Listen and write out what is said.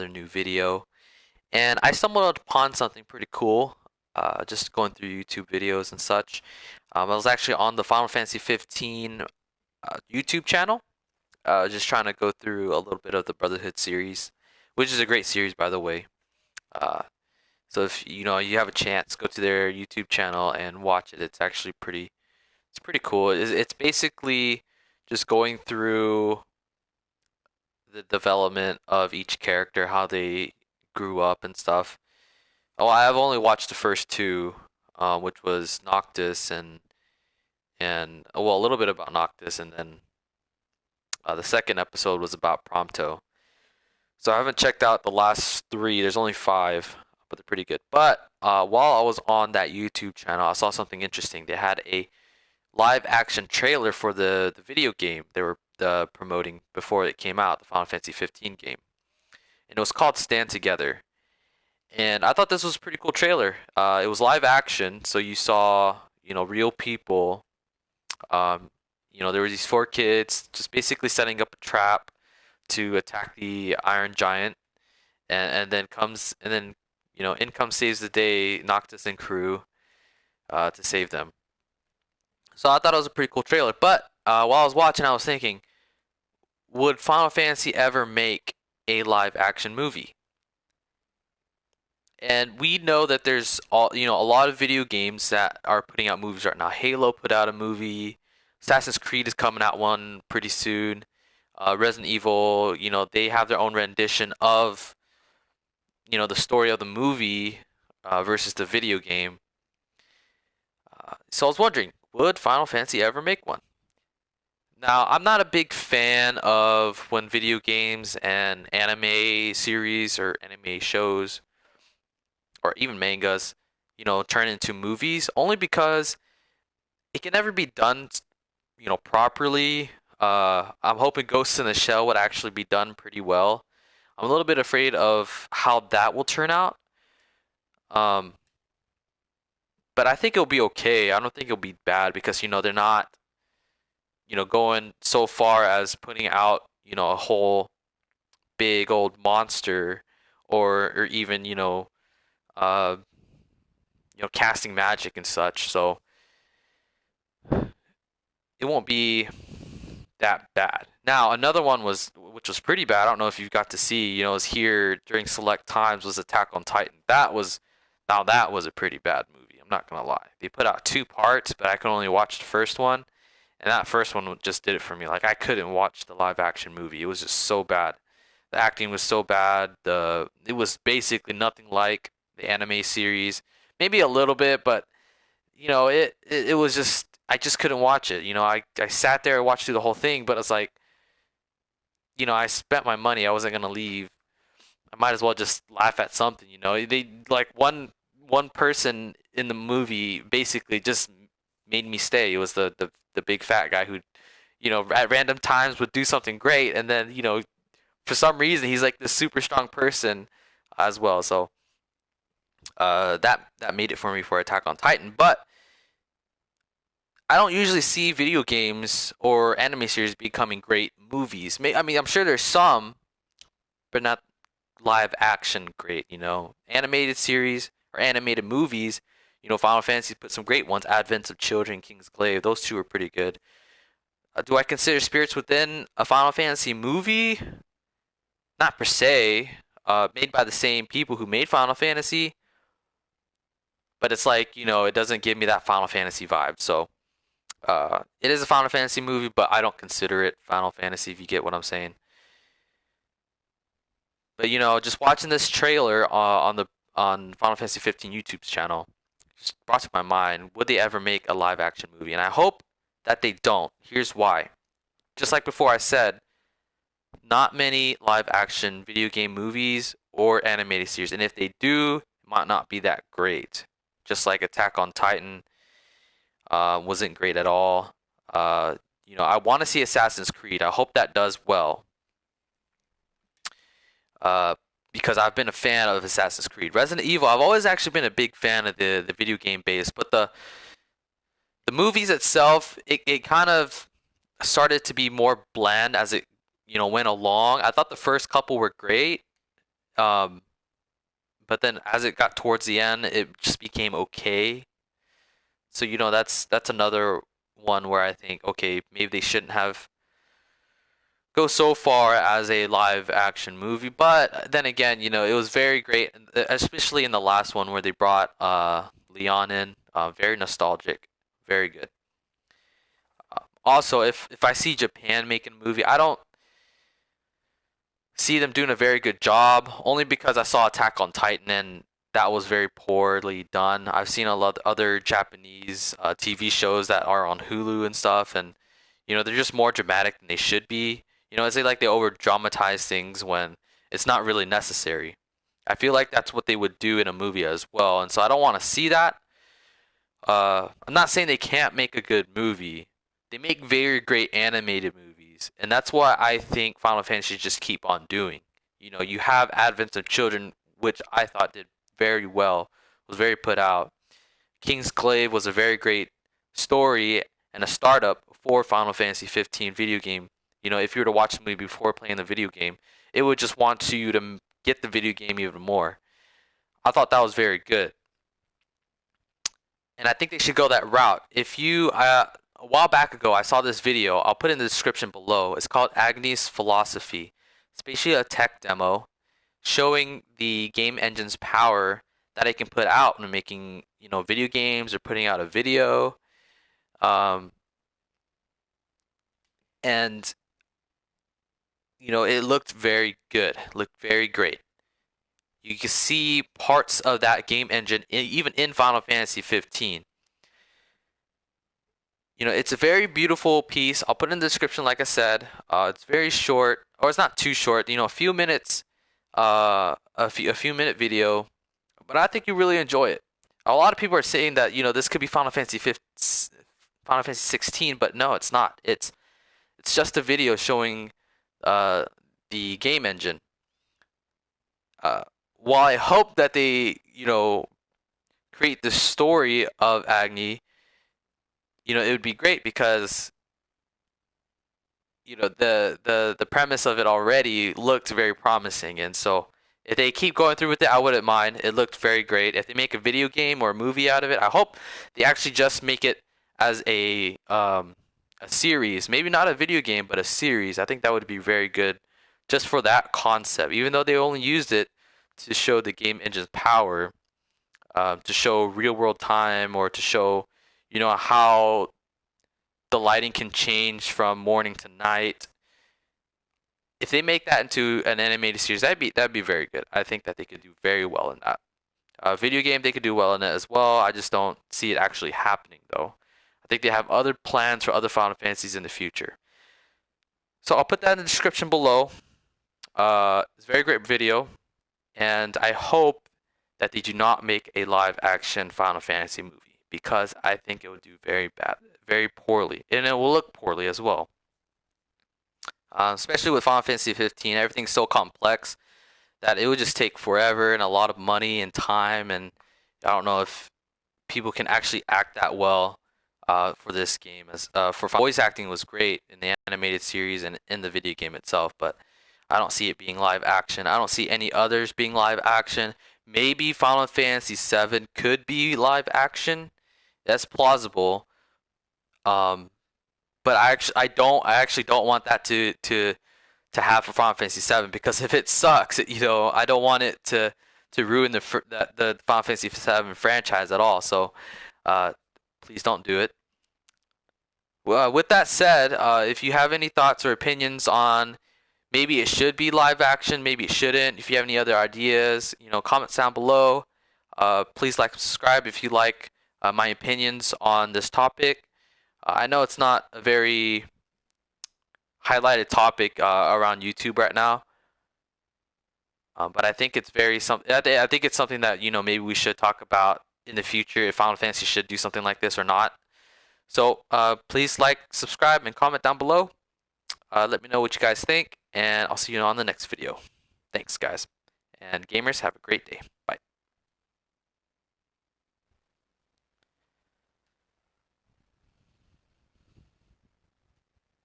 another new video. And I stumbled upon something pretty cool, just going through YouTube videos and such. I was actually on the Final Fantasy 15 YouTube channel, just trying to go through a little bit of the Brotherhood series, which is a great series, by the way. Uh, so if you have a chance, go to their YouTube channel and watch it. It's pretty cool. It's basically just going through the development of each character, how they grew up and stuff. Oh, I've only watched the first two, which was Noctis and well, a little bit about Noctis, and then the second episode was about Prompto. So I haven't checked out the last three. There's only five, but they're pretty good. But while I was on that YouTube channel, I saw something interesting. They had a live action trailer for the video game they were promoting before it came out, the Final Fantasy 15 game, and it was called Stand Together. And I thought this was a pretty cool trailer. It was live action, so you saw real people. Um, there were these four kids just basically setting up a trap to attack the Iron Giant, and then in comes saves the day Noctis and crew to save them. So I thought it was a pretty cool trailer. But while I was watching, I was thinking, would Final Fantasy ever make a live action movie? And we know that there's a lot of video games that are putting out movies right now. Halo put out a movie. Assassin's Creed is coming out one pretty soon. Resident Evil, they have their own rendition of, the story of the movie versus the video game. So I was wondering, would Final Fantasy ever make one? Now, I'm not a big fan of when video games and anime series or anime shows or even mangas, turn into movies, only because it can never be done, properly. I'm hoping Ghost in the Shell would actually be done pretty well. I'm a little bit afraid of how that will turn out. Um, but I think it'll be okay. I don't think it'll be bad because they're not, going so far as putting out, a whole big old monster, or even uh, casting magic and such. So it won't be that bad. Now, another one which was pretty bad. I don't know if you got to see, was here during select times, was Attack on Titan. That was a pretty bad movie. I'm not gonna lie. They put out two parts, but I could only watch the first one, and that first one just did it for me. Like I couldn't watch the live action movie. It was just so bad. The acting was so bad. It was basically nothing like the anime series. Maybe a little bit, but it was just I just couldn't watch it. I sat there and watched through the whole thing, but it's like, I spent my money. I wasn't gonna leave. I might as well just laugh at something. They like one person in the movie basically just made me stay. It was the big fat guy who, at random times would do something great, and then for some reason he's like this super strong person as well. So that made it for me for Attack on Titan, but I don't usually see video games or anime series becoming great movies. I mean, I'm sure there's some, but not live action great. Animated series or animated movies. Final Fantasy put some great ones. Advents of Children, King's Glaive. Those two are pretty good. Do I consider Spirits Within a Final Fantasy movie? Not per se. Made by the same people who made Final Fantasy, but it's like it doesn't give me that Final Fantasy vibe. So it is a Final Fantasy movie, but I don't consider it Final Fantasy, if you get what I'm saying. But just watching this trailer on Final Fantasy 15 YouTube's channel just brought to my mind: would they ever make a live action movie? And I hope that they don't. Here's why. Just like before, I said not many live action video game movies or animated series, and if they do, it might not be that great. Just like Attack on Titan wasn't great at all. I want to see Assassin's Creed. I hope that does well. Because I've been a fan of Assassin's Creed. Resident Evil, I've always actually been a big fan of the video game base, but the movies itself, it kind of started to be more bland as it went along. I thought the first couple were great, Um, but then as it got towards the end, it just became okay. So that's another one where I think okay, maybe they shouldn't have go so far as a live action movie. But then again, it was very great, especially in the last one where they brought Leon in. Very nostalgic, very good. Also, if I see Japan making a movie, I don't see them doing a very good job. Only because I saw Attack on Titan and that was very poorly done. I've seen a lot of other Japanese TV shows that are on Hulu and stuff, and they're just more dramatic than they should be. It's like they over dramatize things when it's not really necessary. I feel like that's what they would do in a movie as well, and so I don't want to see that. I'm not saying they can't make a good movie. They make very great animated movies, and that's what I think Final Fantasy just keep on doing. You have Advent of Children, which I thought did very well, was very put out. King's Clave was a very great story and a startup for Final Fantasy 15 video game. If you were to watch the movie before playing the video game, it would just want you to get the video game even more. I thought that was very good, and I think they should go that route. If you a while back ago, I saw this video. I'll put it in the description below. It's called Agni's Philosophy. It's basically a tech demo showing the game engine's power that it can put out when making video games or putting out a video. Um, and it looked very good, looked very great. You can see parts of that game engine even in Final Fantasy 15. It's a very beautiful piece. I'll put it in the description, like I said. It's very short, or it's not too short. A few minutes, a few minute video, but I think you really enjoy it. A lot of people are saying that this could be Final Fantasy 15, Final Fantasy 16, but no, it's not. It's just a video showing uh, the game engine. Uh, while I hope that they create the story of Agni, it would be great because the premise of it already looked very promising, and so if they keep going through with it, I wouldn't mind. It looked very great. If they make a video game or a movie out of it, I hope they actually just make it as a series. Maybe not a video game, but a series. I think that would be very good just for that concept. Even though they only used it to show the game engine's power, to show real world time or to show how the lighting can change from morning to night. If they make that into an animated series, that'd be very good. I think that they could do very well in that. Video game, they could do well in it as well. I just don't see it actually happening though. I think they have other plans for other Final Fantasies in the future. So I'll put that in the description below. It's a very great video, and I hope that they do not make a live action Final Fantasy movie because I think it would do very bad, very poorly, and it will look poorly as well. Especially with Final Fantasy 15, everything's so complex that it would just take forever and a lot of money and time, and I don't know if people can actually act that well for this game. As for voice acting was great in the animated series and in the video game itself, but I don't see it being live action. I don't see any others being live action. Maybe Final Fantasy 7 could be live action. That's plausible. Um, but I actually don't want that to have for Final Fantasy 7 because if it sucks, I don't want it to ruin the Final Fantasy 7 franchise at all. So, please don't do it. Well, with that said, if you have any thoughts or opinions on maybe it should be live action, maybe it shouldn't. If you have any other ideas, comments down below. Please like and subscribe if you like my opinions on this topic. I know it's not a very highlighted topic around YouTube right now, but I think it's I think it's something that maybe we should talk about in the future if Final Fantasy should do something like this or not. So please like, subscribe, and comment down below. Let me know what you guys think, and I'll see you on the next video. Thanks, guys. And gamers, have a great day. Bye.